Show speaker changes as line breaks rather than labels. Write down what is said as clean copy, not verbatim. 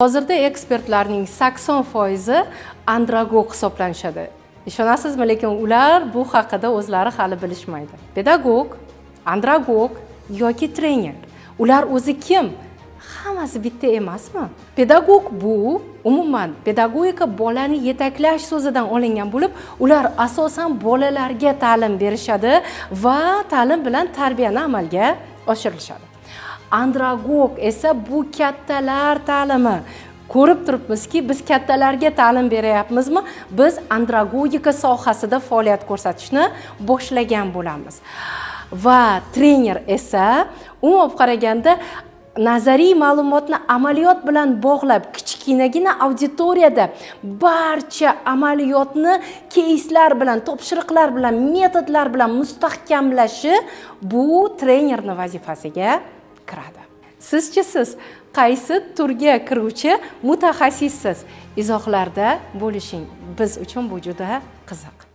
Hozirda ekspertlarning 80% andragog hisoblanishadi. Ishonasizmi, lekin ular bu haqida o'zlari hali bilishmaydi. Pedagog, andragog yoki trener. Ular o'zi kim? Hammasi bitta emasmi? Pedagog bu umuman pedagogika bolani yetaklash so'zidan olingan bo'lib, ular asosan bolalarga ta'lim berishadi va ta'lim bilan tarbiyani amalga oshirishadi. Andragog esa bu kattalar ta'limi. Ko'rib turibmizki, biz kattalarga ta'lim beryapmizmi? Biz andragogika sohasida faoliyat ko'rsatishni boshlagan bo'lamiz. Va trener esa umuman olib qaraganda nazariy ma'lumotni amaliyot bilan bog'lab, kichkinagina auditoriyada barcha amaliyotni keyslar bilan, topshiriqlar bilan, metodlar bilan mustahkamlashi bu trenerning vazifasiga kiradi. Sizchi siz qaysi turga kiruvchi mutaxassissiz? Izohlarda bo'lishing. Biz uchun bu juda qiziq.